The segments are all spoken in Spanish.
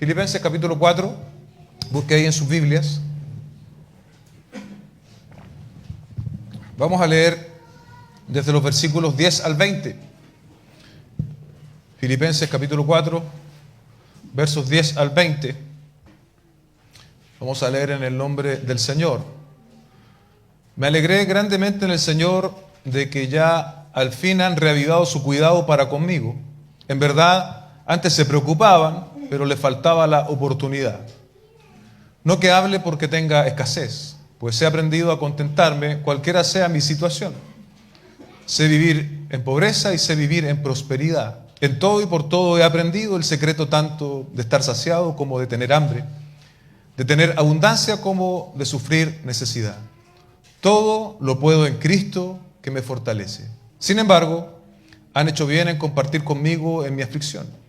Filipenses capítulo 4, busque ahí en sus Biblias. Vamos a leer desde los versículos 10 al 20. Filipenses capítulo 4, versos 10 al 20. Vamos a leer en el nombre del Señor. Me alegré grandemente en el Señor de que ya al fin han reavivado su cuidado para conmigo. En verdad, antes se preocupaban, pero les faltaba la oportunidad. No que hable porque tenga escasez, pues he aprendido a contentarme cualquiera sea mi situación. Sé vivir en pobreza y sé vivir en prosperidad. En todo y por todo he aprendido el secreto tanto de estar saciado como de tener hambre, de tener abundancia como de sufrir necesidad. Todo lo puedo en Cristo que me fortalece. Sin embargo, han hecho bien en compartir conmigo en mi aflicción.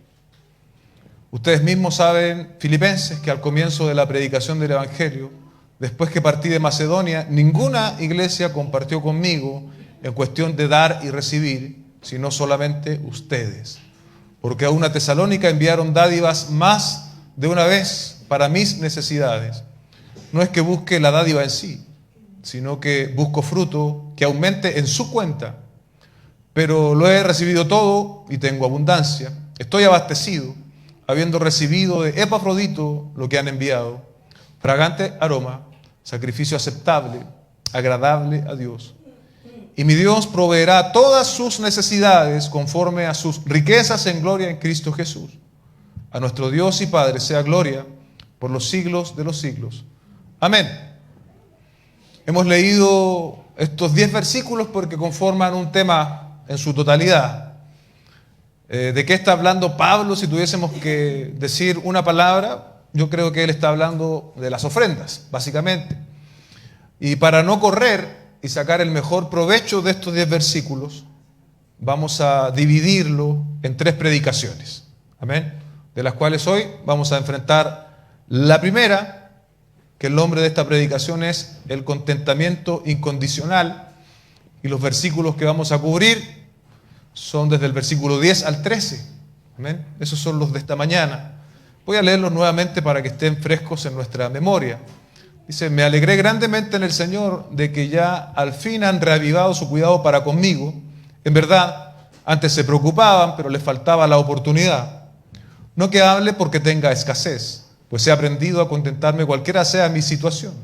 Ustedes mismos saben, filipenses, que al comienzo de la predicación del Evangelio, después que partí de Macedonia, ninguna iglesia compartió conmigo en cuestión de dar y recibir, sino solamente ustedes. Porque a una Tesalónica enviaron dádivas más de una vez para mis necesidades. No es que busque la dádiva en sí, sino que busco fruto que aumente en su cuenta. Pero lo he recibido todo y tengo abundancia. Estoy abastecido, habiendo recibido de Epafrodito lo que han enviado, fragante aroma, sacrificio aceptable, agradable a Dios. Y mi Dios proveerá todas sus necesidades conforme a sus riquezas en gloria en Cristo Jesús. A nuestro Dios y Padre sea gloria por los siglos de los siglos. Amén. Hemos leído estos 10 versículos porque conforman un tema en su totalidad. ¿De qué está hablando Pablo? Si tuviésemos que decir una palabra, yo creo que él está hablando de las ofrendas, básicamente. Y para no correr y sacar el mejor provecho de estos 10 versículos, vamos a dividirlo en 3 predicaciones. Amén. De las cuales hoy vamos a enfrentar la primera, que el nombre de esta predicación es el contentamiento incondicional, y los versículos que vamos a cubrir son desde el versículo 10 al 13. Amén. Esos son los de esta mañana. Voy a leerlos nuevamente para que estén frescos en nuestra memoria. Dice: me alegré grandemente en el Señor de que ya al fin han reavivado su cuidado para conmigo. En verdad, antes se preocupaban, pero les faltaba la oportunidad. No que hable porque tenga escasez, pues he aprendido a contentarme cualquiera sea mi situación.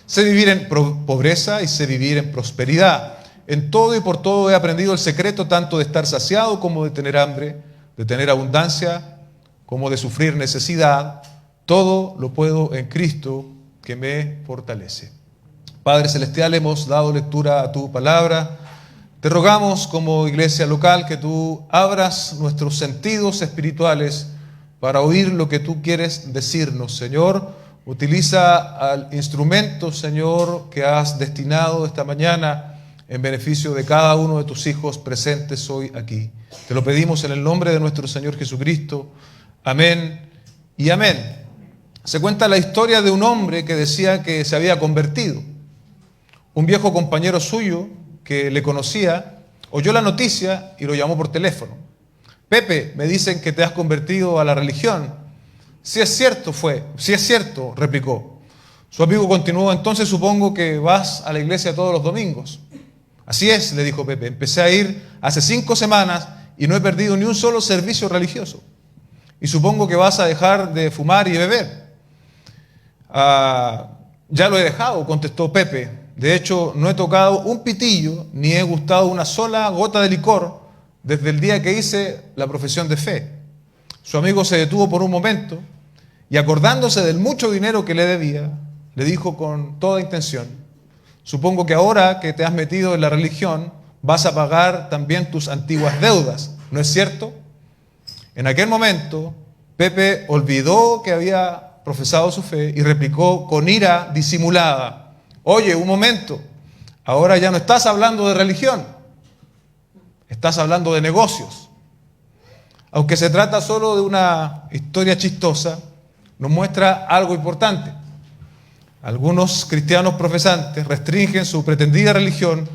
Sé vivir en pobreza y sé vivir en prosperidad. En todo y por todo he aprendido el secreto tanto de estar saciado como de tener hambre, de tener abundancia como de sufrir necesidad. Todo lo puedo en Cristo que me fortalece. Padre Celestial, hemos dado lectura a tu palabra. Te rogamos como iglesia local que tú abras nuestros sentidos espirituales para oír lo que tú quieres decirnos, Señor. Utiliza al instrumento, Señor, que has destinado esta mañana en beneficio de cada uno de tus hijos presentes hoy aquí. Te lo pedimos en el nombre de nuestro Señor Jesucristo. Amén y amén. Se cuenta la historia de un hombre que decía que se había convertido. Un viejo compañero suyo que le conocía oyó la noticia y lo llamó por teléfono. Pepe, me dicen que te has convertido a la religión. Si es cierto, replicó. Su amigo continuó: entonces supongo que vas a la iglesia todos los domingos. Así es, le dijo Pepe, empecé a ir hace 5 semanas y no he perdido ni un solo servicio religioso. Y supongo que vas a dejar de fumar y beber. Ya lo he dejado, contestó Pepe. De hecho, no he tocado un pitillo ni he gustado una sola gota de licor desde el día que hice la profesión de fe. Su amigo se detuvo por un momento y, acordándose del mucho dinero que le debía, le dijo con toda intención: supongo que ahora que te has metido en la religión vas a pagar también tus antiguas deudas, ¿no es cierto? En aquel momento, Pepe olvidó que había profesado su fe y replicó con ira disimulada: oye, un momento, ahora ya no estás hablando de religión, estás hablando de negocios. Aunque se trata solo de una historia chistosa, nos muestra algo importante. Algunos cristianos profesantes restringen su pretendida religión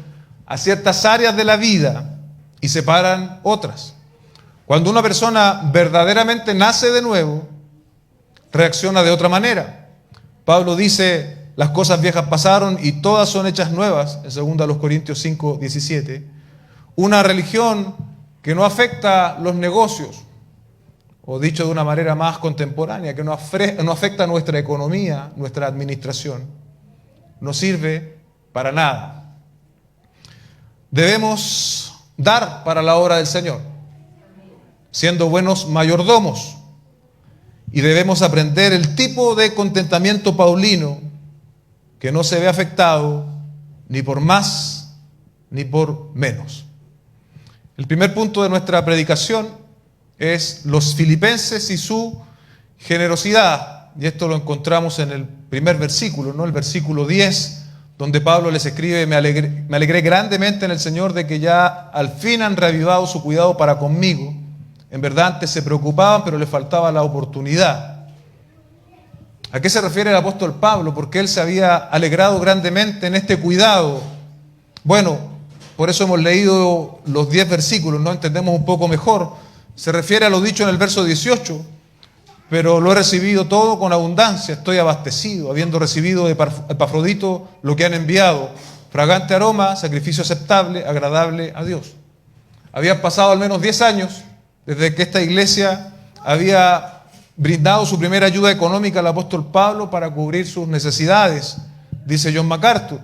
a ciertas áreas de la vida y separan otras. Cuando una persona verdaderamente nace de nuevo, reacciona de otra manera. Pablo dice, las cosas viejas pasaron y todas son hechas nuevas, en 2 Corintios 5, 17. Una religión que no afecta los negocios, o dicho de una manera más contemporánea, que no afecta nuestra economía, nuestra administración, no sirve para nada. Debemos dar para la obra del Señor, siendo buenos mayordomos, y debemos aprender el tipo de contentamiento paulino que no se ve afectado ni por más ni por menos. El primer punto de nuestra predicación es los filipenses y su generosidad, y esto lo encontramos en el primer versículo, ¿no? El versículo 10, donde Pablo les escribe: me alegré grandemente en el Señor de que ya al fin han reavivado su cuidado para conmigo. En verdad antes se preocupaban, pero les faltaba la oportunidad. ¿A qué se refiere el apóstol Pablo? Porque él se había alegrado grandemente en este cuidado. Bueno, por eso hemos leído los 10 versículos, ¿no? Entendemos un poco mejor. Se refiere a lo dicho en el verso 18, pero lo he recibido todo con abundancia, estoy abastecido, habiendo recibido de Epafrodito lo que han enviado, fragante aroma, sacrificio aceptable, agradable a Dios. Habían pasado al menos 10 años desde que esta iglesia había brindado su primera ayuda económica al apóstol Pablo para cubrir sus necesidades, dice John MacArthur.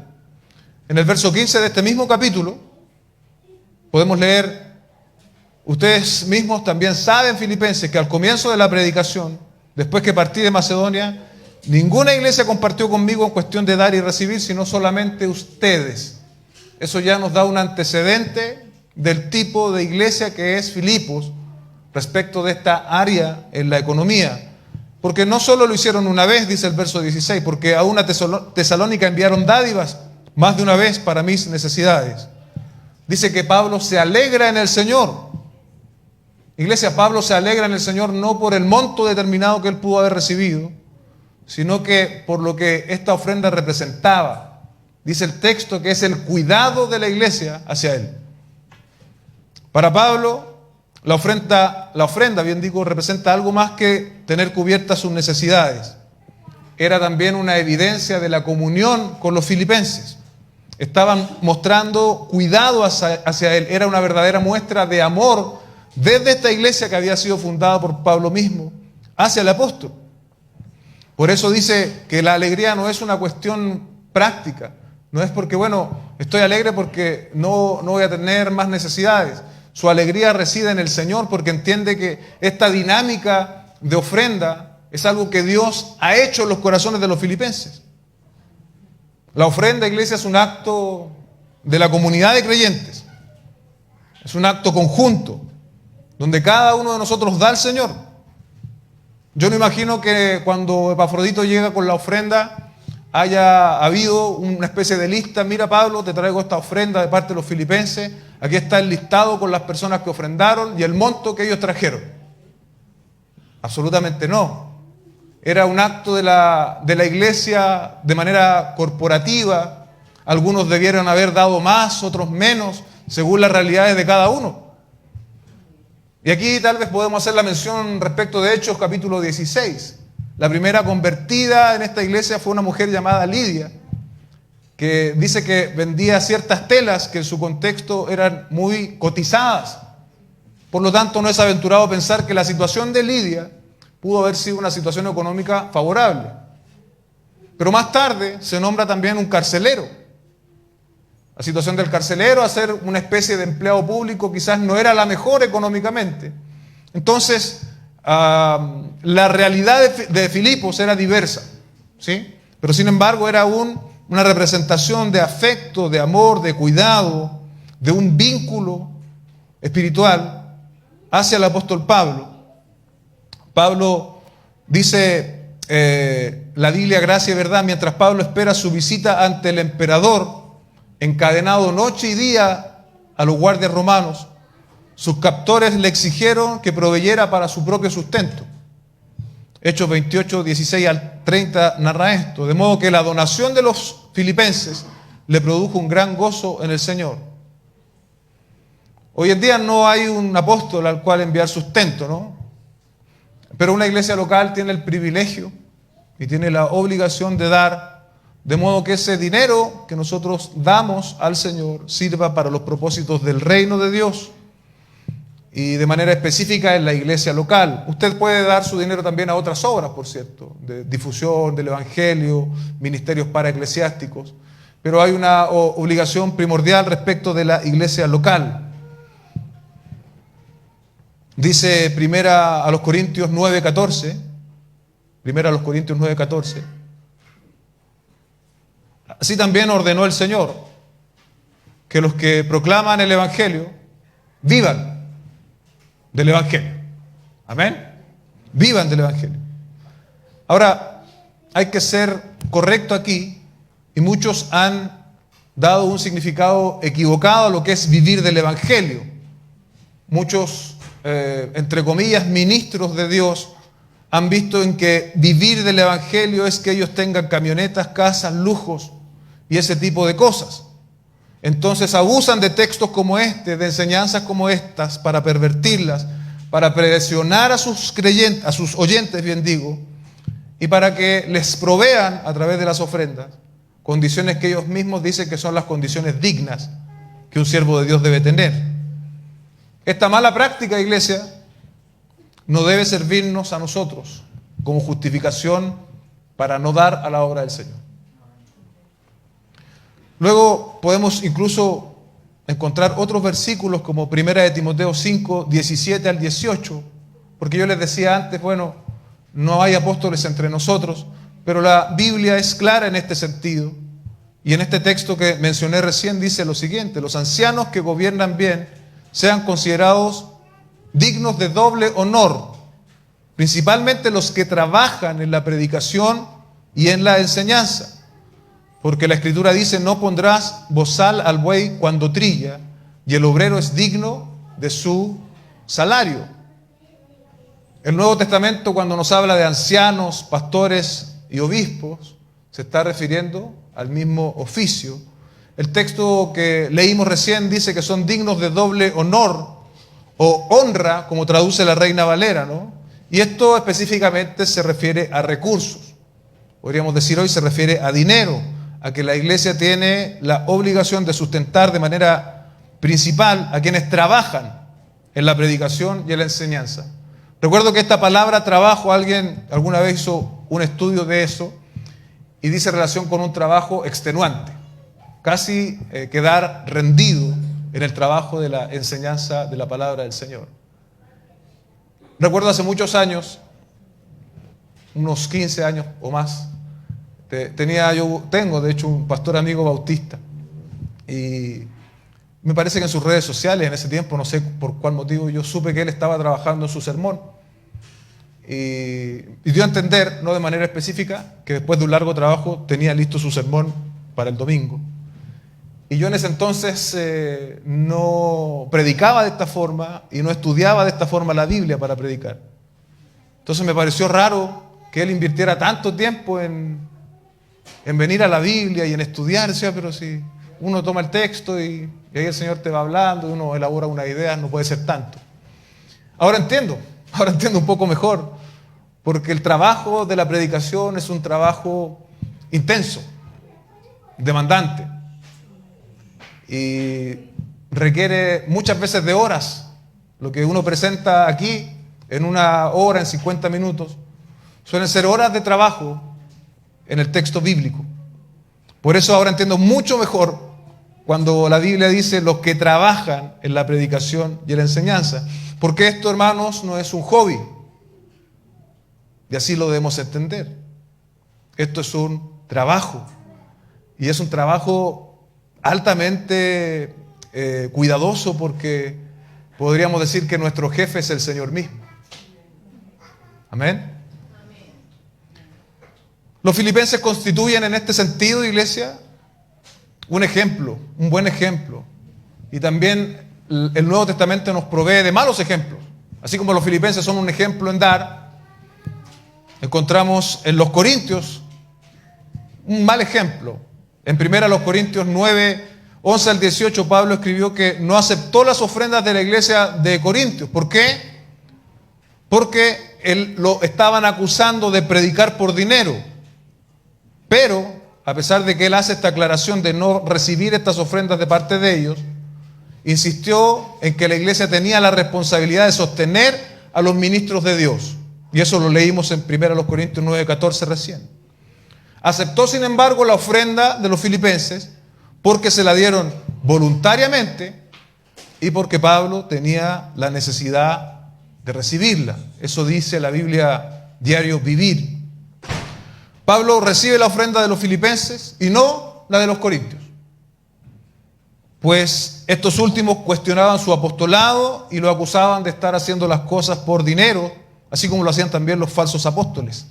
En el verso 15 de este mismo capítulo podemos leer: ustedes mismos también saben, filipenses, que al comienzo de la predicación, después que partí de Macedonia, ninguna iglesia compartió conmigo en cuestión de dar y recibir, sino solamente ustedes. Eso ya nos da un antecedente del tipo de iglesia que es Filipos respecto de esta área en la economía. Porque no solo lo hicieron una vez, dice el verso 16, porque a una Tesalónica enviaron dádivas más de una vez para mis necesidades. Dice que Pablo se alegra en el Señor. Iglesia, Pablo se alegra en el Señor no por el monto determinado que él pudo haber recibido, sino que por lo que esta ofrenda representaba. Dice el texto que es el cuidado de la iglesia hacia él. Para Pablo, la ofrenda, bien digo, representa algo más que tener cubiertas sus necesidades. Era también una evidencia de la comunión con los filipenses. Estaban mostrando cuidado hacia él. Era una verdadera muestra de amor desde esta iglesia que había sido fundada por Pablo mismo hacia el apóstol. Por eso dice que la alegría no es una cuestión práctica. No es porque, bueno, estoy alegre porque no voy a tener más necesidades. Su alegría reside en el Señor porque entiende que esta dinámica de ofrenda es algo que Dios ha hecho en los corazones de los filipenses. La ofrenda, iglesia, es un acto de la comunidad de creyentes. Es un acto conjunto, donde cada uno de nosotros da al Señor. Yo no imagino que cuando Epafrodito llega con la ofrenda haya habido una especie de lista: mira, Pablo, te traigo esta ofrenda de parte de los filipenses, aquí está el listado con las personas que ofrendaron y el monto que ellos trajeron. Absolutamente no. Era un acto de la iglesia de manera corporativa. Algunos debieron haber dado más, otros menos, según las realidades de cada uno. Y aquí tal vez podemos hacer la mención respecto de Hechos capítulo 16. La primera convertida en esta iglesia fue una mujer llamada Lidia, que dice que vendía ciertas telas que en su contexto eran muy cotizadas. Por lo tanto, no es aventurado pensar que la situación de Lidia pudo haber sido una situación económica favorable. Pero más tarde se nombra también un carcelero. La situación del carcelero, a ser una especie de empleado público, quizás no era la mejor económicamente. Entonces, la realidad de Filipos era diversa, ¿sí? Pero sin embargo era una representación de afecto, de amor, de cuidado, de un vínculo espiritual hacia el apóstol Pablo. Pablo dice, la Biblia, gracia y verdad, mientras Pablo espera su visita ante el emperador, encadenado noche y día a los guardias romanos, sus captores le exigieron que proveyera para su propio sustento. Hechos 28, 16 al 30 narra esto, de modo que la donación de los filipenses le produjo un gran gozo en el Señor. Hoy en día no hay un apóstol al cual enviar sustento, ¿no? Pero una iglesia local tiene el privilegio y tiene la obligación de dar, de modo que ese dinero que nosotros damos al Señor sirva para los propósitos del reino de Dios y de manera específica en la iglesia local. Usted puede dar su dinero también a otras obras, por cierto, de difusión del evangelio, ministerios paraeclesiásticos, pero hay una obligación primordial respecto de la iglesia local. Dice primera a los Corintios 9:14, así también ordenó el Señor que los que proclaman el evangelio vivan del evangelio. Amén. Vivan del evangelio. Ahora, hay que ser correcto aquí, y muchos han dado un significado equivocado a lo que es vivir del evangelio. Muchos entre comillas, ministros de Dios, han visto en que vivir del evangelio es que ellos tengan camionetas, casas, lujos y ese tipo de cosas. Entonces abusan de textos como este, de enseñanzas como estas, para pervertirlas, para presionar a sus creyentes, a sus oyentes, bien digo, y para que les provean a través de las ofrendas condiciones que ellos mismos dicen que son las condiciones dignas que un siervo de Dios debe tener. Esta mala práctica, iglesia, no debe servirnos a nosotros como justificación para no dar a la obra del Señor. Luego podemos incluso encontrar otros versículos como 1 de Timoteo 5, 17 al 18, porque yo les decía antes, bueno, no hay apóstoles entre nosotros, pero la Biblia es clara en este sentido. Y en este texto que mencioné recién dice lo siguiente: los ancianos que gobiernan bien sean considerados dignos de doble honor, principalmente los que trabajan en la predicación y en la enseñanza. Porque la Escritura dice: no pondrás bozal al buey cuando trilla, y el obrero es digno de su salario. El Nuevo Testamento, cuando nos habla de ancianos, pastores y obispos, se está refiriendo al mismo oficio. El texto que leímos recién dice que son dignos de doble honor o honra, como traduce la Reina Valera, ¿no? Y esto específicamente se refiere a recursos. Podríamos decir hoy se refiere a dinero, a que la iglesia tiene la obligación de sustentar de manera principal a quienes trabajan en la predicación y en la enseñanza. Recuerdo que esta palabra trabajo, alguien alguna vez hizo un estudio de eso y dice relación con un trabajo extenuante. Casi quedar rendido en el trabajo de la enseñanza de la palabra del Señor. Recuerdo hace muchos años, unos 15 años o más, tengo de hecho un pastor amigo bautista, y me parece que en sus redes sociales en ese tiempo, no sé por cuál motivo, yo supe que él estaba trabajando en su sermón y dio a entender, no de manera específica, que después de un largo trabajo tenía listo su sermón para el domingo. Y yo en ese entonces no predicaba de esta forma y no estudiaba de esta forma la Biblia para predicar. Entonces me pareció raro que él invirtiera tanto tiempo en venir a la Biblia y en estudiar. Decía, pero si uno toma el texto y ahí el Señor te va hablando y uno elabora una idea, no puede ser tanto. Ahora entiendo un poco mejor, porque el trabajo de la predicación es un trabajo intenso, demandante, y requiere muchas veces de horas. Lo que uno presenta aquí en una hora, en 50 minutos, suelen ser horas de trabajo en el texto bíblico. Por eso ahora entiendo mucho mejor cuando la Biblia dice los que trabajan en la predicación y en la enseñanza. Porque esto, hermanos, no es un hobby. Y así lo debemos entender. Esto es un trabajo. Y es un trabajo altamente cuidadoso, porque podríamos decir que nuestro jefe es el Señor mismo. Amén. Los filipenses constituyen en este sentido, iglesia, un ejemplo, un buen ejemplo. Y también el Nuevo Testamento nos provee de malos ejemplos. Así como los filipenses son un ejemplo en dar, encontramos en los Corintios un mal ejemplo. En 1 Corintios 9, 11 al 18, Pablo escribió que no aceptó las ofrendas de la iglesia de Corintios. ¿Por qué? Porque él lo estaban acusando de predicar por dinero. Pero, a pesar de que él hace esta aclaración de no recibir estas ofrendas de parte de ellos, insistió en que la iglesia tenía la responsabilidad de sostener a los ministros de Dios. Y eso lo leímos en 1 Corintios 9:14 recién. Aceptó, sin embargo, la ofrenda de los filipenses porque se la dieron voluntariamente y porque Pablo tenía la necesidad de recibirla. Eso dice la Biblia Diario Vivir. Pablo recibe la ofrenda de los filipenses y no la de los corintios, pues estos últimos cuestionaban su apostolado y lo acusaban de estar haciendo las cosas por dinero, así como lo hacían también los falsos apóstoles.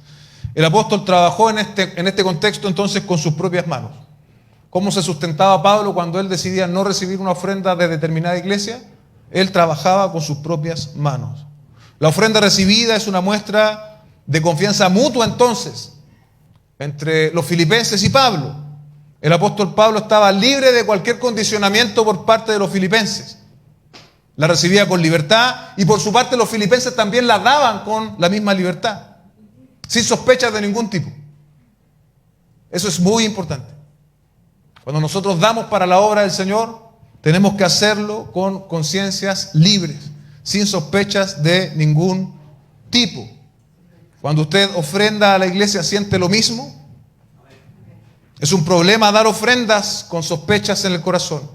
El apóstol trabajó en este contexto entonces con sus propias manos. ¿Cómo se sustentaba Pablo cuando él decidía no recibir una ofrenda de determinada iglesia? Él trabajaba con sus propias manos. La ofrenda recibida es una muestra de confianza mutua entonces entre los filipenses y Pablo. El apóstol Pablo estaba libre de cualquier condicionamiento por parte de los filipenses. La recibía con libertad y por su parte los filipenses también la daban con la misma libertad, sin sospechas de ningún tipo. Eso es muy importante. Cuando nosotros damos para la obra del Señor, tenemos que hacerlo con conciencias libres, sin sospechas de ningún tipo. Cuando usted ofrenda a la iglesia, ¿siente lo mismo? Es un problema dar ofrendas con sospechas en el corazón.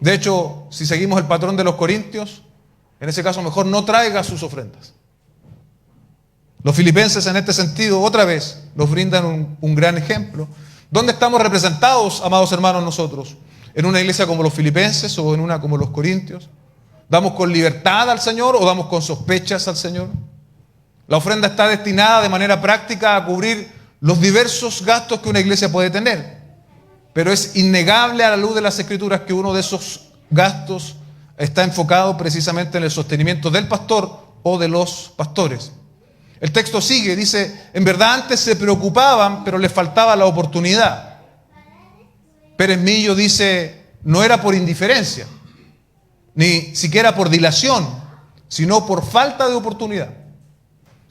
De hecho, si seguimos el patrón de los corintios, en ese caso mejor no traiga sus ofrendas. Los filipenses en este sentido, otra vez, nos brindan un gran ejemplo. ¿Dónde estamos representados, amados hermanos, nosotros? ¿En una iglesia como los filipenses o en una como los corintios? ¿Damos con libertad al Señor o damos con sospechas al Señor? La ofrenda está destinada de manera práctica a cubrir los diversos gastos que una iglesia puede tener. Pero es innegable a la luz de las Escrituras que uno de esos gastos está enfocado precisamente en el sostenimiento del pastor o de los pastores. El texto sigue, dice, en verdad antes se preocupaban, pero les faltaba la oportunidad. Pérez Millo dice, no era por indiferencia, ni siquiera por dilación, sino por falta de oportunidad.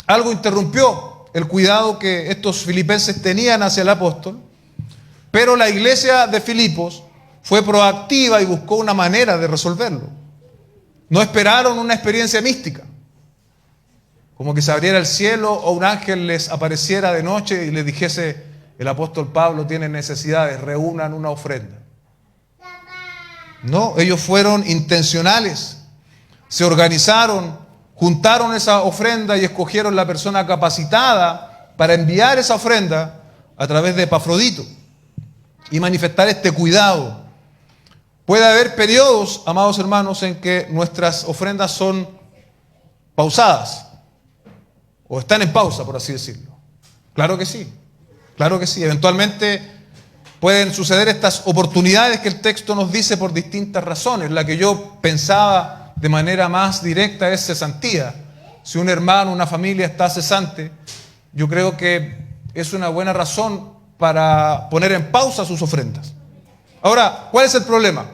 Algo interrumpió el cuidado que estos filipenses tenían hacia el apóstol, pero la iglesia de Filipos fue proactiva y buscó una manera de resolverlo. No esperaron una experiencia mística, como que se abriera el cielo o un ángel les apareciera de noche y les dijese, el apóstol Pablo tiene necesidades, reúnan una ofrenda. No, ellos fueron intencionales, se organizaron, juntaron esa ofrenda y escogieron la persona capacitada para enviar esa ofrenda a través de Epafrodito y manifestar este cuidado. Puede haber periodos, amados hermanos, en que nuestras ofrendas son pausadas o están en pausa, por así decirlo. Claro que sí, claro que sí. Eventualmente pueden suceder estas oportunidades que el texto nos dice por distintas razones. La que yo pensaba de manera más directa es cesantía. Si un hermano, una familia está cesante, yo creo que es una buena razón para poner en pausa sus ofrendas. Ahora, ¿cuál es el problema?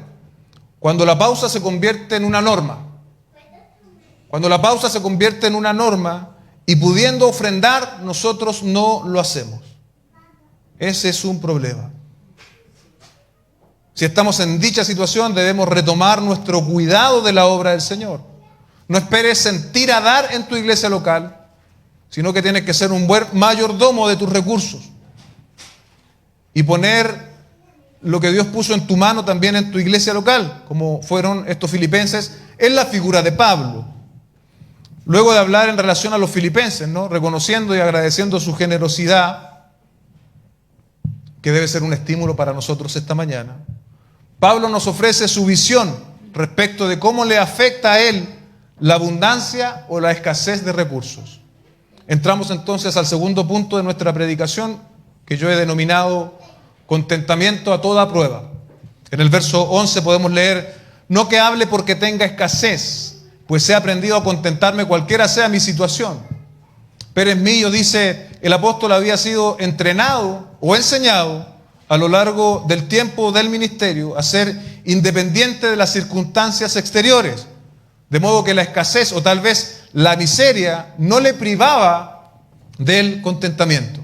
Cuando la pausa se convierte en una norma. Cuando la pausa se convierte en una norma y pudiendo ofrendar, nosotros no lo hacemos. Ese es un problema. Si estamos en dicha situación, debemos retomar nuestro cuidado de la obra del Señor. No esperes sentir a dar en tu iglesia local, sino que tienes que ser un buen mayordomo de tus recursos y poner lo que Dios puso en tu mano también en tu iglesia local, como fueron estos filipenses, en la figura de Pablo. Luego de hablar en relación a los filipenses, ¿no?, reconociendo y agradeciendo su generosidad, que debe ser un estímulo para nosotros esta mañana, Pablo nos ofrece su visión respecto de cómo le afecta a él la abundancia o la escasez de recursos. Entramos entonces al segundo punto de nuestra predicación, que yo he denominado contentamiento a toda prueba. En el verso 11 podemos leer, no que hable porque tenga escasez, pues he aprendido a contentarme cualquiera sea mi situación. Pérez Millo dice, el apóstol había sido entrenado o enseñado a lo largo del tiempo del ministerio a ser independiente de las circunstancias exteriores, de modo que la escasez o tal vez la miseria no le privaba del contentamiento.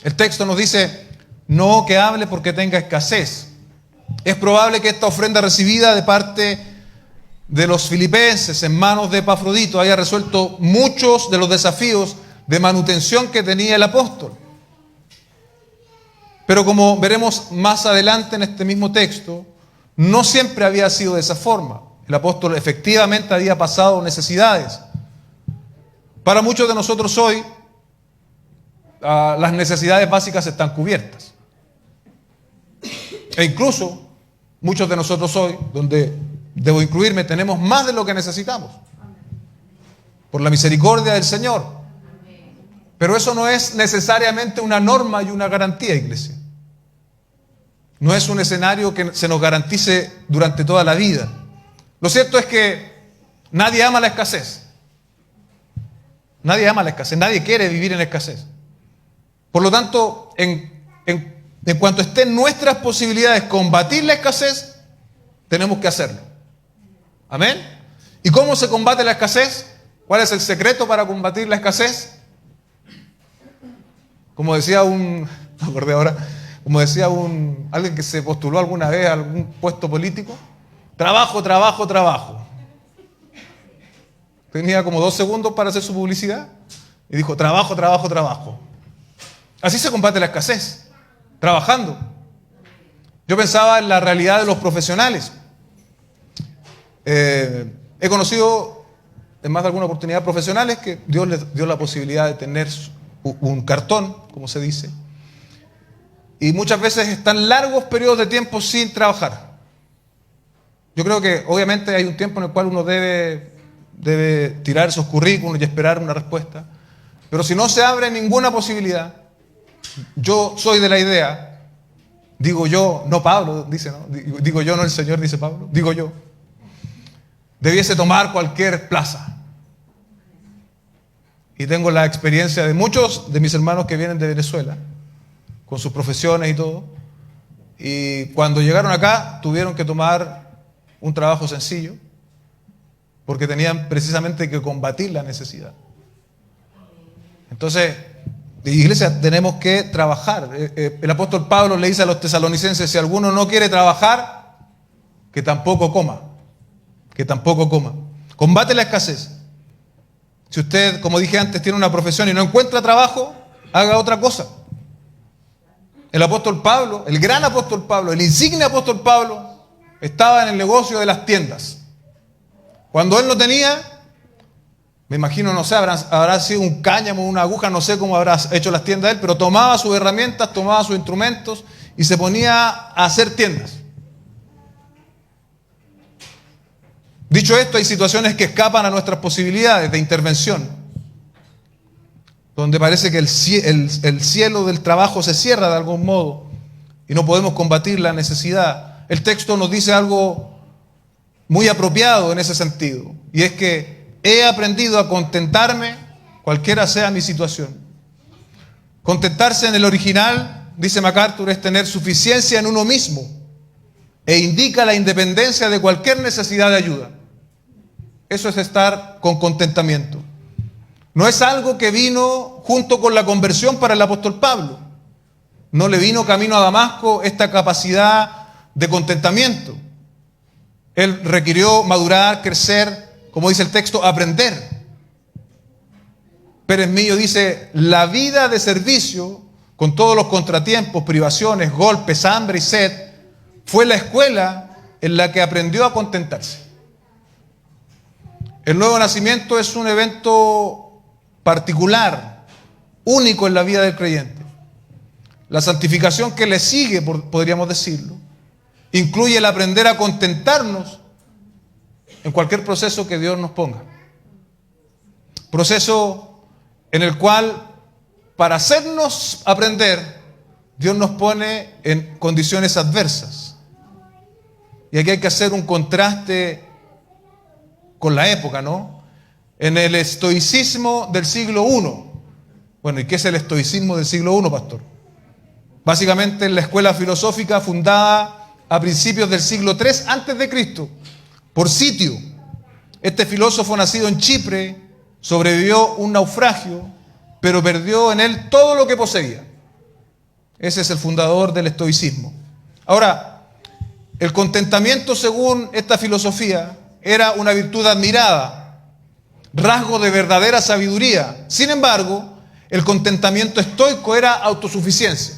El texto nos dice, no que hable porque tenga escasez. Es probable que esta ofrenda recibida de parte de los filipenses en manos de Epafrodito haya resuelto muchos de los desafíos de manutención que tenía el apóstol. Pero como veremos más adelante en este mismo texto, no siempre había sido de esa forma. El apóstol efectivamente había pasado necesidades. Para muchos de nosotros hoy, las necesidades básicas están cubiertas. E incluso muchos de nosotros hoy, donde debo incluirme, tenemos más de lo que necesitamos. Por la misericordia del Señor. Pero eso no es necesariamente una norma y una garantía, iglesia. No es un escenario que se nos garantice durante toda la vida. Lo cierto es que nadie ama la escasez. Nadie ama la escasez. Nadie quiere vivir en escasez. Por lo tanto, en cuanto estén nuestras posibilidades combatir la escasez, tenemos que hacerlo. ¿Amén? ¿Y cómo se combate la escasez? ¿Cuál es el secreto para combatir la escasez? Como decía me acordé ahora, como decía alguien que se postuló alguna vez a algún puesto político, trabajo, trabajo, trabajo. Tenía como 2 segundos para hacer su publicidad y dijo, trabajo, trabajo, trabajo. Así se combate la escasez, trabajando. Yo pensaba en la realidad de los profesionales. He conocido en más de alguna oportunidad profesionales que Dios les dio la posibilidad de tener un cartón, como se dice, y muchas veces están largos periodos de tiempo sin trabajar. Yo creo que obviamente hay un tiempo en el cual uno debe tirar esos currículos y esperar una respuesta, pero si no se abre ninguna posibilidad, yo soy de la idea, digo yo, no Pablo dice, ¿no? Digo yo, no el Señor, dice Pablo, digo yo, debiese tomar cualquier plaza. Y tengo la experiencia de muchos de mis hermanos que vienen de Venezuela, con sus profesiones y todo, y cuando llegaron acá tuvieron que tomar un trabajo sencillo, porque tenían precisamente que combatir la necesidad. Entonces, iglesia, tenemos que trabajar. El apóstol Pablo le dice a los tesalonicenses, si alguno no quiere trabajar, que tampoco coma. Que tampoco coma. Combate la escasez. Si usted, como dije antes, tiene una profesión y no encuentra trabajo, haga otra cosa. El apóstol Pablo, el gran apóstol Pablo, el insigne apóstol Pablo, estaba en el negocio de las tiendas. Cuando él no tenía, me imagino, no sé, habrá sido un cáñamo, una aguja, no sé cómo habrá hecho las tiendas él, pero tomaba sus herramientas, tomaba sus instrumentos y se ponía a hacer tiendas. Dicho esto, hay situaciones que escapan a nuestras posibilidades de intervención, donde parece que el cielo del trabajo se cierra de algún modo y no podemos combatir la necesidad. El texto nos dice algo muy apropiado en ese sentido, y es que he aprendido a contentarme cualquiera sea mi situación. Contentarse en el original, dice MacArthur, es tener suficiencia en uno mismo e indica la independencia de cualquier necesidad de ayuda. Eso es estar con contentamiento. No es algo que vino junto con la conversión para el apóstol Pablo. No le vino camino a Damasco esta capacidad de contentamiento. Él requirió madurar, crecer, como dice el texto, aprender. Pérez Millo dice, la vida de servicio, con todos los contratiempos, privaciones, golpes, hambre y sed, fue la escuela en la que aprendió a contentarse. El nuevo nacimiento es un evento particular, único en la vida del creyente. La santificación que le sigue, podríamos decirlo, incluye el aprender a contentarnos en cualquier proceso que Dios nos ponga. Proceso en el cual, para hacernos aprender, Dios nos pone en condiciones adversas. Y aquí hay que hacer un contraste con la época, ¿no? En el estoicismo del siglo I. Bueno, ¿y qué es el estoicismo del siglo I, pastor? Básicamente es la escuela filosófica fundada a principios del siglo III a.C. por Sitio, Este filósofo nacido en Chipre sobrevivió un naufragio, pero perdió en él todo lo que poseía. Ese es el fundador del estoicismo. Ahora, el contentamiento, según esta filosofía, era una virtud admirada, rasgo de verdadera sabiduría. Sin embargo, el contentamiento estoico era autosuficiencia,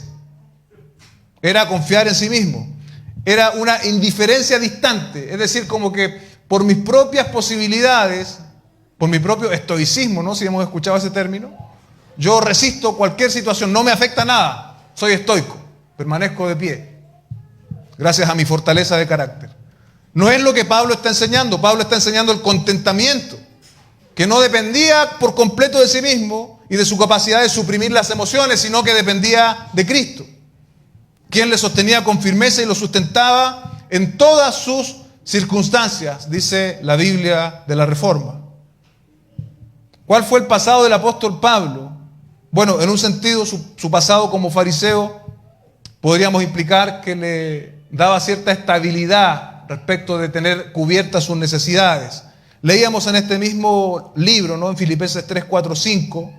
era confiar en sí mismo, era una indiferencia distante, es decir, como que por mis propias posibilidades, por mi propio estoicismo, ¿no? Si hemos escuchado ese término, yo resisto cualquier situación, no me afecta nada, soy estoico, permanezco de pie, gracias a mi fortaleza de carácter. No es lo que Pablo está enseñando. Pablo está enseñando el contentamiento, que no dependía por completo de sí mismo y de su capacidad de suprimir las emociones, sino que dependía de Cristo, quien le sostenía con firmeza y lo sustentaba en todas sus circunstancias, dice la Biblia de la Reforma. ¿Cuál fue el pasado del apóstol Pablo? Bueno, en un sentido, su pasado como fariseo podríamos implicar que le daba cierta estabilidad respecto de tener cubiertas sus necesidades. Leíamos en este mismo libro, ¿no? En Filipenses 3, 4, 5,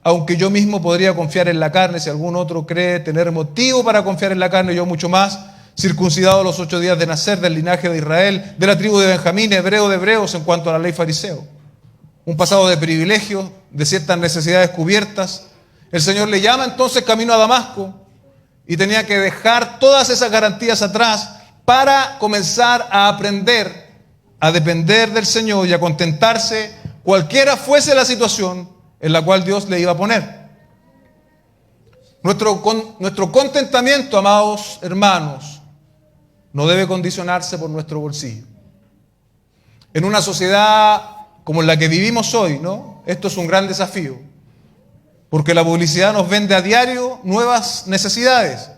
aunque yo mismo podría confiar en la carne, si algún otro cree tener motivo para confiar en la carne, yo mucho más, circuncidado a los 8 días de nacer, del linaje de Israel, de la tribu de Benjamín, hebreo de hebreos en cuanto a la ley fariseo. Un pasado de privilegios, de ciertas necesidades cubiertas. El Señor le llama entonces camino a Damasco y tenía que dejar todas esas garantías atrás para comenzar a aprender a depender del Señor y a contentarse cualquiera fuese la situación en la cual Dios le iba a poner. Nuestro contentamiento, amados hermanos, no debe condicionarse por nuestro bolsillo. En una sociedad como la que vivimos hoy, ¿no? Esto es un gran desafío, porque la publicidad nos vende a diario nuevas necesidades.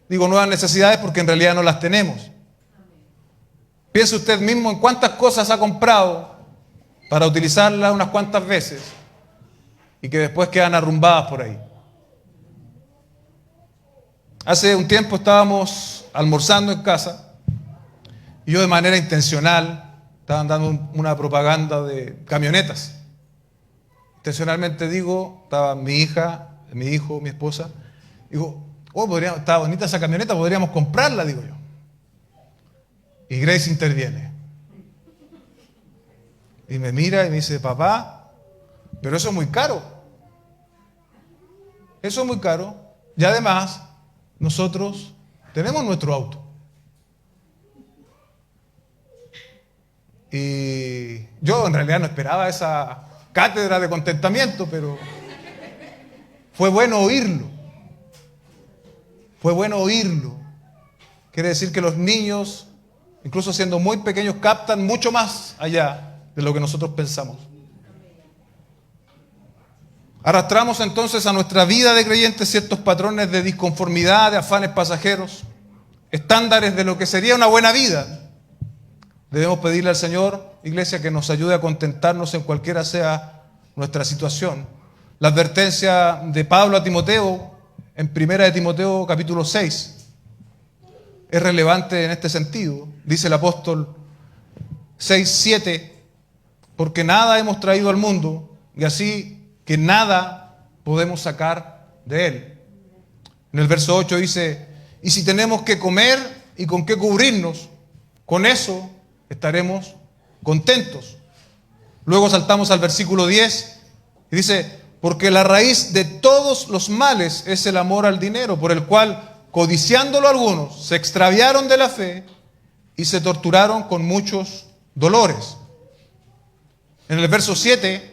Digo nuevas necesidades porque en realidad no las tenemos. Piense usted mismo en cuántas cosas ha comprado para utilizarlas unas cuantas veces y que después quedan arrumbadas por ahí. Hace un tiempo estábamos almorzando en casa y yo de manera intencional estaban dando una propaganda de camionetas. Intencionalmente digo, estaba mi hija, mi hijo, mi esposa, digo, está bonita esa camioneta, podríamos comprarla, digo yo. Y Grace interviene. Y me mira y me dice, papá, pero eso es muy caro. Eso es muy caro. Y además, nosotros tenemos nuestro auto. Y yo en realidad no esperaba esa cátedra de contentamiento, pero fue bueno oírlo. Fue bueno oírlo. Quiere decir que los niños, incluso siendo muy pequeños, captan mucho más allá de lo que nosotros pensamos. Arrastramos entonces a nuestra vida de creyentes ciertos patrones de disconformidad, de afanes pasajeros, estándares de lo que sería una buena vida. Debemos pedirle al Señor, iglesia, que nos ayude a contentarnos en cualquiera sea nuestra situación. La advertencia de Pablo a Timoteo, en 1 de Timoteo capítulo 6, es relevante en este sentido. Dice el apóstol 6:7, porque nada hemos traído al mundo y así que nada podemos sacar de él. En el verso 8 dice, y si tenemos que comer y con qué cubrirnos, con eso estaremos contentos. Luego saltamos al versículo 10 y dice, porque la raíz de todos los males es el amor al dinero, por el cual, codiciándolo algunos, se extraviaron de la fe y se torturaron con muchos dolores. En el verso 7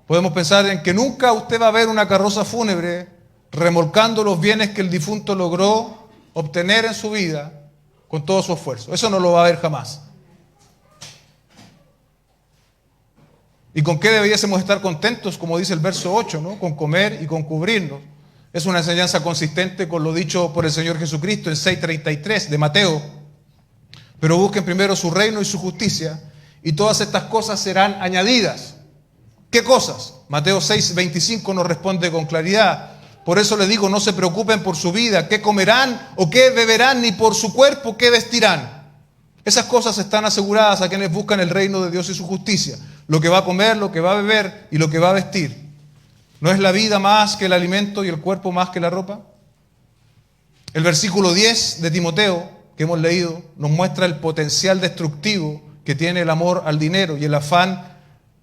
podemos pensar en que nunca usted va a ver una carroza fúnebre remolcando los bienes que el difunto logró obtener en su vida con todo su esfuerzo. Eso no lo va a ver jamás. ¿Y con qué debiésemos estar contentos? Como dice el verso 8, ¿no? Con comer y con cubrirnos. Es una enseñanza consistente con lo dicho por el Señor Jesucristo en 6:33 de Mateo. Pero busquen primero su reino y su justicia, y todas estas cosas serán añadidas. ¿Qué cosas? Mateo 6:25 nos responde con claridad. Por eso les digo, no se preocupen por su vida, qué comerán o qué beberán, ni por su cuerpo, qué vestirán. Esas cosas están aseguradas a quienes buscan el reino de Dios y su justicia. Lo que va a comer, lo que va a beber y lo que va a vestir. ¿No es la vida más que el alimento y el cuerpo más que la ropa? El versículo 10 de Timoteo, que hemos leído, nos muestra el potencial destructivo que tiene el amor al dinero y el afán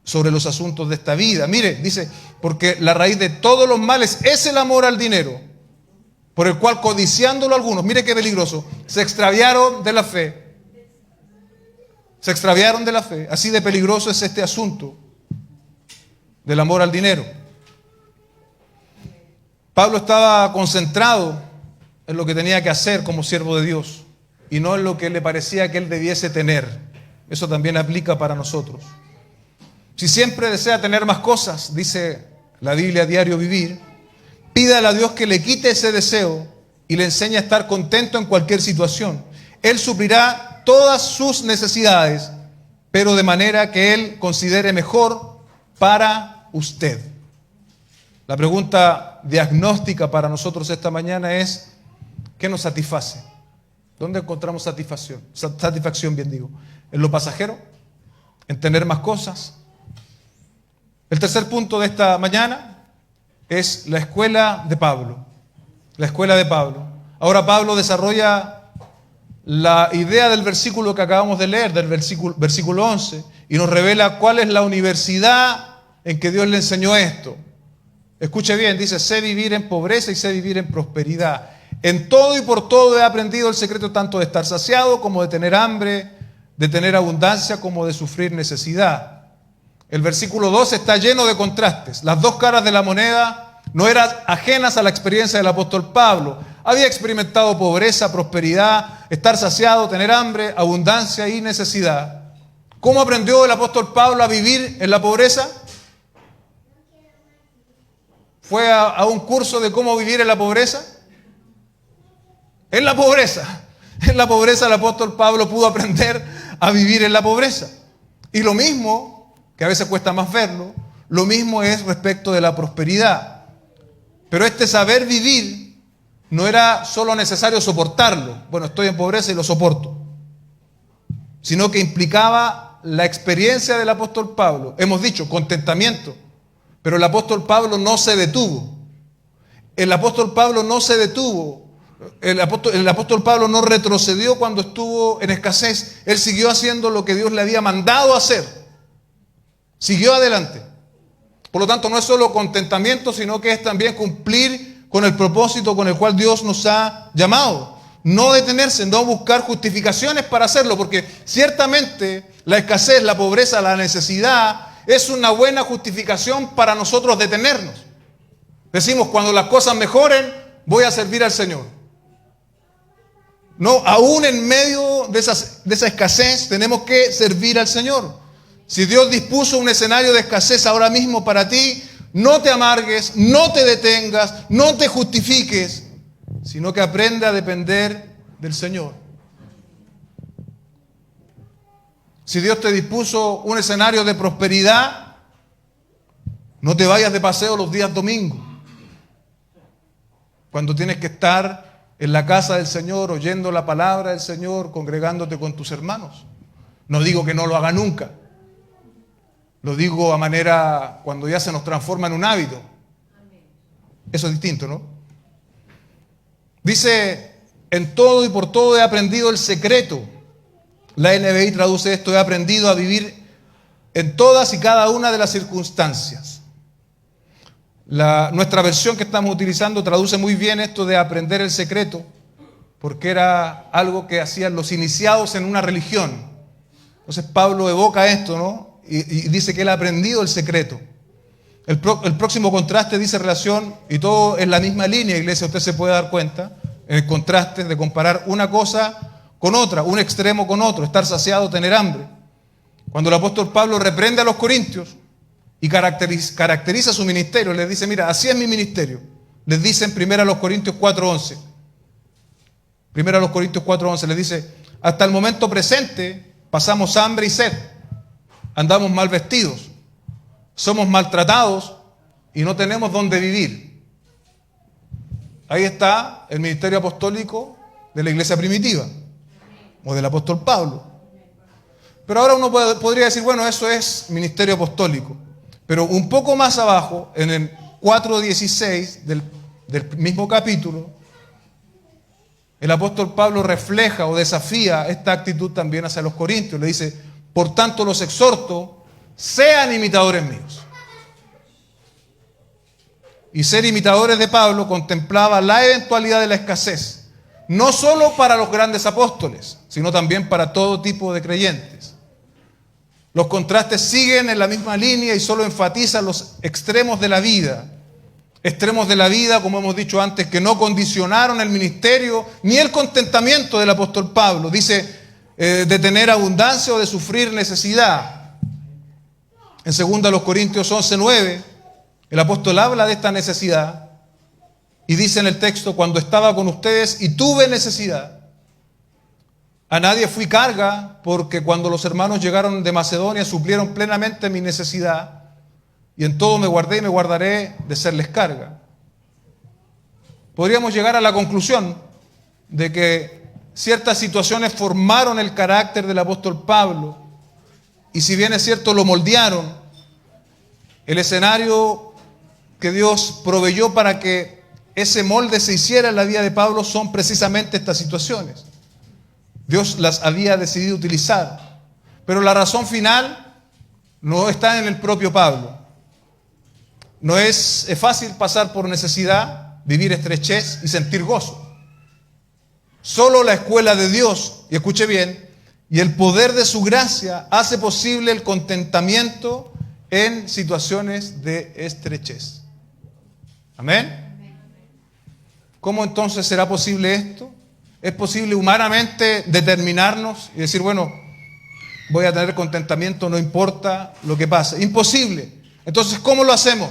sobre los asuntos de esta vida. Mire, dice, porque la raíz de todos los males es el amor al dinero, por el cual codiciándolo algunos, mire qué peligroso, se extraviaron de la fe. Se extraviaron de la fe. Así de peligroso es este asunto del amor al dinero. Pablo estaba concentrado en lo que tenía que hacer como siervo de Dios y no en lo que le parecía que él debiese tener. Eso también aplica para nosotros. Si siempre desea tener más cosas, dice la Biblia Diario Vivir, pídale a Dios que le quite ese deseo y le enseñe a estar contento en cualquier situación. Él suplirá todas sus necesidades, pero de manera que Él considere mejor para usted. La pregunta diagnóstica para nosotros esta mañana es, ¿qué nos satisface? ¿Dónde encontramos satisfacción? Satisfacción, bien digo. ¿En lo pasajero? ¿En tener más cosas? El tercer punto de esta mañana es la escuela de Pablo. La escuela de Pablo. Ahora Pablo desarrolla la idea del versículo que acabamos de leer, del versículo 11, y nos revela cuál es la universidad en que Dios le enseñó esto. Escuche bien, dice, sé vivir en pobreza y sé vivir en prosperidad. En todo y por todo he aprendido el secreto tanto de estar saciado como de tener hambre, de tener abundancia como de sufrir necesidad. El versículo 12 está lleno de contrastes. Las dos caras de la moneda no eran ajenas a la experiencia del apóstol Pablo. Había experimentado pobreza, prosperidad, estar saciado, tener hambre, abundancia y necesidad. ¿Cómo aprendió el apóstol Pablo a vivir en la pobreza? ¿Fue a un curso de cómo vivir en la pobreza? En la pobreza el apóstol Pablo pudo aprender a vivir en la pobreza. Y lo mismo, que a veces cuesta más verlo, lo mismo es respecto de la prosperidad. Pero este saber vivir no era solo necesario soportarlo. Bueno, estoy en pobreza y lo soporto. Sino que implicaba la experiencia del apóstol Pablo. Hemos dicho, contentamiento. Pero el apóstol Pablo no se detuvo. El apóstol Pablo no se detuvo. El apóstol Pablo no retrocedió cuando estuvo en escasez. Él siguió haciendo lo que Dios le había mandado hacer. Siguió adelante. Por lo tanto, no es solo contentamiento, sino que es también cumplir con el propósito con el cual Dios nos ha llamado. No detenerse, no buscar justificaciones para hacerlo, porque ciertamente la escasez, la pobreza, la necesidad es una buena justificación para nosotros detenernos. Decimos, cuando las cosas mejoren, voy a servir al Señor. No, aún en medio de esa escasez tenemos que servir al Señor. Si Dios dispuso un escenario de escasez ahora mismo para ti, no te amargues, no te detengas, no te justifiques, sino que aprende a depender del Señor. Si Dios te dispuso un escenario de prosperidad, no te vayas de paseo los días domingos, cuando tienes que estar en la casa del Señor, oyendo la palabra del Señor, congregándote con tus hermanos. No digo que no lo haga nunca. Lo digo a manera cuando ya se nos transforma en un hábito. Eso es distinto, ¿no? Dice, en todo y por todo he aprendido el secreto. La NBI traduce esto, he aprendido a vivir en todas y cada una de las circunstancias. Nuestra versión que estamos utilizando traduce muy bien esto de aprender el secreto, porque era algo que hacían los iniciados en una religión. Entonces Pablo evoca esto, ¿no? Y dice que él ha aprendido el secreto. El próximo contraste dice relación, y todo en la misma línea, iglesia, usted se puede dar cuenta, en el contraste de comparar una cosa con otra, un extremo con otro, estar saciado, tener hambre. Cuando el apóstol Pablo reprende a los corintios y caracteriza su ministerio, les dice, mira, así es mi ministerio. Les dice en 1 Corintios 4:11. 1 Corintios 4:11 les dice, hasta el momento presente pasamos hambre y sed, andamos mal vestidos, somos maltratados y no tenemos dónde vivir. Ahí está el ministerio apostólico de la iglesia primitiva. o del apóstol Pablo. Pero ahora uno podría decir, bueno, eso es ministerio apostólico. Pero un poco más abajo, en el 4:16 del mismo capítulo, el apóstol Pablo refleja o desafía esta actitud también hacia los corintios. Le dice, por tanto los exhorto, sean imitadores míos. Y ser imitadores de Pablo contemplaba la eventualidad de la escasez, no solo para los grandes apóstoles, sino también para todo tipo de creyentes. Los contrastes siguen en la misma línea y solo enfatizan los extremos de la vida. Extremos de la vida, como hemos dicho antes, que no condicionaron el ministerio ni el contentamiento del apóstol Pablo. Dice, de tener abundancia o de sufrir necesidad. En 2 Corintios 11:9, el apóstol habla de esta necesidad y dice en el texto, cuando estaba con ustedes y tuve necesidad, a nadie fui carga, porque cuando los hermanos llegaron de Macedonia suplieron plenamente mi necesidad, y en todo me guardé y me guardaré de serles carga. Podríamos llegar a la conclusión de que ciertas situaciones formaron el carácter del apóstol Pablo, y si bien es cierto lo moldearon, el escenario que Dios proveyó para que ese molde se hiciera en la vida de Pablo son precisamente estas situaciones. Dios las había decidido utilizar, pero la razón final no está en el propio Pablo. No es fácil pasar por necesidad, vivir estrechez y sentir gozo. Solo la escuela de Dios, y escuche bien, y el poder de su gracia hace posible el contentamiento en situaciones de estrechez. Amén. ¿Cómo entonces será posible esto? ¿Es posible humanamente determinarnos y decir, bueno, voy a tener contentamiento, no importa lo que pase? Imposible. Entonces, ¿cómo lo hacemos?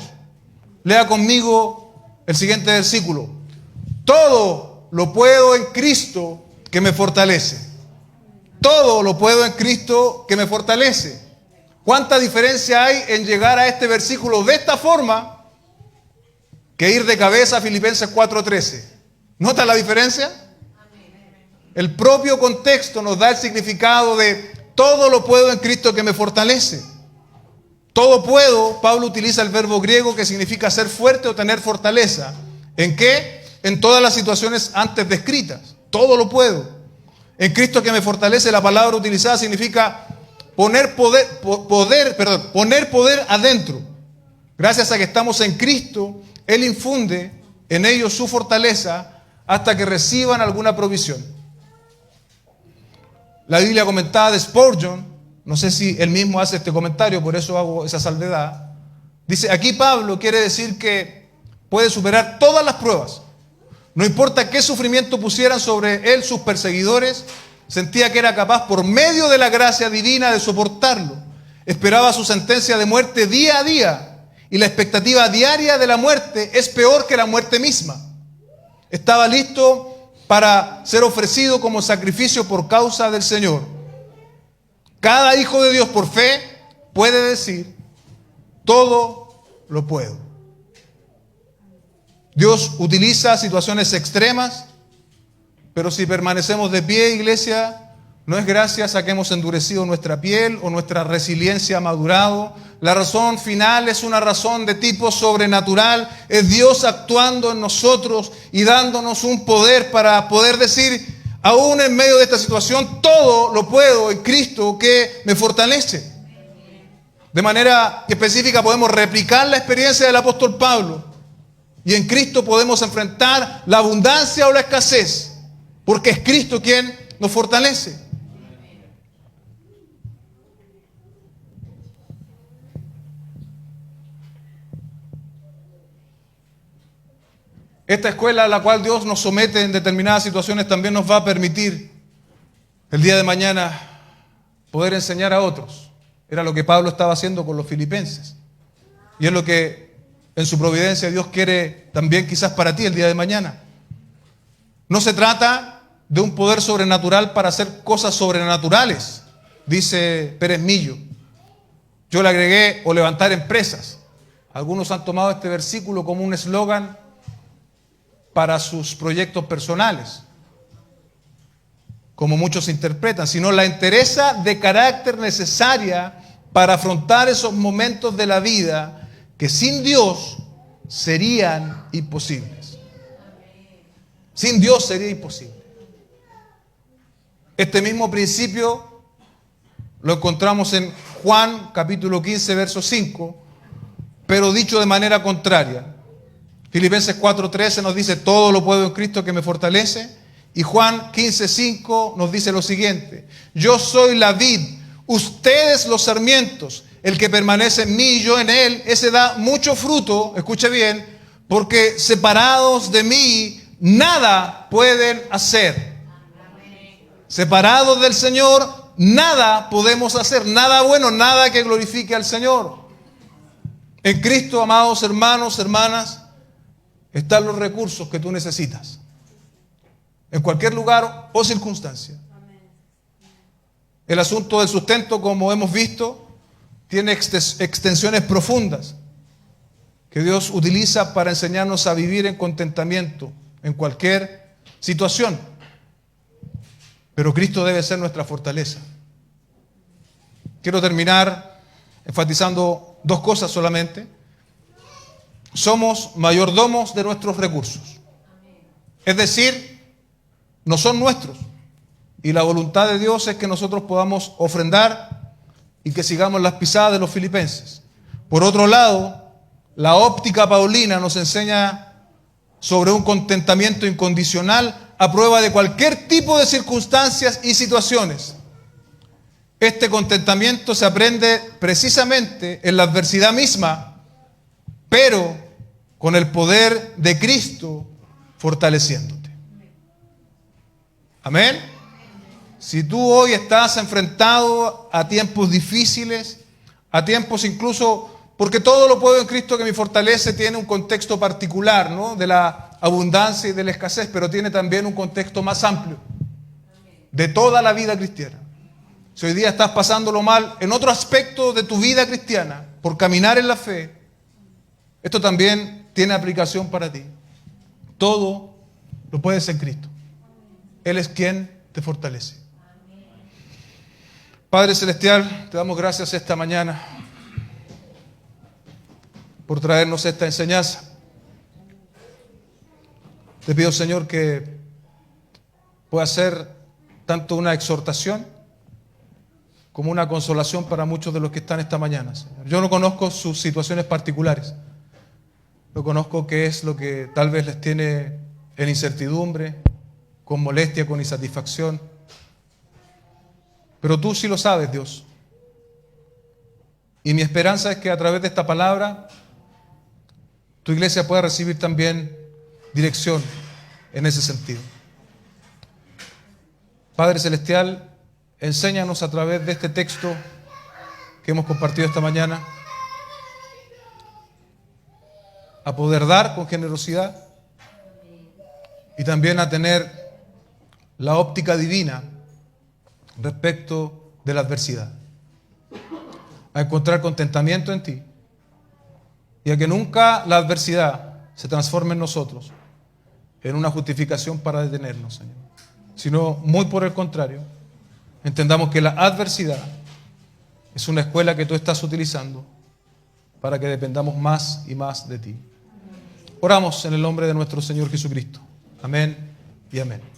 Lea conmigo el siguiente versículo. Todo lo puedo en Cristo que me fortalece. Todo lo puedo en Cristo que me fortalece. ¿Cuánta diferencia hay en llegar a este versículo de esta forma que ir de cabeza a Filipenses 4:13? ¿Nota la diferencia? El propio contexto nos da el significado de todo lo puedo en Cristo que me fortalece. Todo puedo, Pablo utiliza el verbo griego que significa ser fuerte o tener fortaleza. ¿En qué? En todas las situaciones antes descritas. Todo lo puedo. En Cristo que me fortalece, la palabra utilizada significa poner poder adentro. Gracias a que estamos en Cristo, Él infunde en ellos su fortaleza hasta que reciban alguna provisión. La Biblia comentada de Spurgeon, no sé si él mismo hace este comentario, por eso hago esa salvedad. Dice, aquí Pablo quiere decir que puede superar todas las pruebas. No importa qué sufrimiento pusieran sobre él sus perseguidores, sentía que era capaz por medio de la gracia divina de soportarlo. Esperaba su sentencia de muerte día a día, y la expectativa diaria de la muerte es peor que la muerte misma. Estaba listo para ser ofrecido como sacrificio por causa del Señor. Cada hijo de Dios por fe puede decir, todo lo puedo. Dios utiliza situaciones extremas, pero si permanecemos de pie, iglesia, no es gracias a que hemos endurecido nuestra piel o nuestra resiliencia ha madurado. La razón final es una razón de tipo sobrenatural. Es Dios actuando en nosotros y dándonos un poder para poder decir, aún en medio de esta situación, todo lo puedo en Cristo que me fortalece. De manera específica podemos replicar la experiencia del apóstol Pablo. Y en Cristo podemos enfrentar la abundancia o la escasez, porque es Cristo quien nos fortalece. Esta escuela a la cual Dios nos somete en determinadas situaciones también nos va a permitir el día de mañana poder enseñar a otros. Era lo que Pablo estaba haciendo con los filipenses. Y es lo que en su providencia Dios quiere también quizás para ti el día de mañana. No se trata de un poder sobrenatural para hacer cosas sobrenaturales, dice Pérez Millo. Yo le agregué o levantar empresas. Algunos han tomado este versículo como un eslogan para sus proyectos personales. como muchos interpretan, sino la entereza de carácter necesaria para afrontar esos momentos de la vida que sin Dios serían imposibles. Sin Dios sería imposible. Este mismo principio lo encontramos en Juan capítulo 15, verso 5, pero dicho de manera contraria. Filipenses 4:13 nos dice: todo lo puedo en Cristo que me fortalece. Y Juan 15:5 nos dice lo siguiente: yo soy la vid, ustedes los sarmientos. El que permanece en mí y yo en él, ese da mucho fruto, escuche bien, porque separados de mí nada pueden hacer. Separados del Señor nada podemos hacer, nada bueno, nada que glorifique al Señor. En Cristo, amados hermanos, hermanas, están los recursos que tú necesitas, en cualquier lugar o circunstancia. El asunto del sustento, como hemos visto, tiene extensiones profundas que Dios utiliza para enseñarnos a vivir en contentamiento en cualquier situación. Pero Cristo debe ser nuestra fortaleza. Quiero terminar enfatizando dos cosas solamente. Somos mayordomos de nuestros recursos. Es decir, no son nuestros. Y la voluntad de Dios es que nosotros podamos ofrendar y que sigamos las pisadas de los filipenses. Por otro lado, la óptica paulina nos enseña sobre un contentamiento incondicional a prueba de cualquier tipo de circunstancias y situaciones. Este contentamiento se aprende precisamente en la adversidad misma, pero con el poder de Cristo fortaleciéndote. Amén. Si tú hoy estás enfrentado a tiempos difíciles, a tiempos incluso, porque todo lo puedo en Cristo que me fortalece, tiene un contexto particular, ¿no?, de la abundancia y de la escasez, pero tiene también un contexto más amplio de toda la vida cristiana. Si hoy día estás pasándolo mal en otro aspecto de tu vida cristiana, por caminar en la fe, esto también tiene aplicación para ti. Todo lo puedes en Cristo. Él es quien te fortalece. Padre Celestial, te damos gracias esta mañana por traernos esta enseñanza. Te pido, Señor, que pueda ser tanto una exhortación como una consolación para muchos de los que están esta mañana, Señor. Yo no conozco sus situaciones particulares. No conozco qué es lo que tal vez les tiene en incertidumbre, con molestia, con insatisfacción. Pero tú sí lo sabes, Dios. Y mi esperanza es que a través de esta palabra tu iglesia pueda recibir también dirección en ese sentido. Padre Celestial, enséñanos a través de este texto que hemos compartido esta mañana a poder dar con generosidad y también a tener la óptica divina respecto de la adversidad, a encontrar contentamiento en ti y a que nunca la adversidad se transforme en nosotros en una justificación para detenernos, Señor, sino muy por el contrario, entendamos que la adversidad es una escuela que tú estás utilizando para que dependamos más y más de ti. Oramos en el nombre de nuestro Señor Jesucristo. Amén y amén.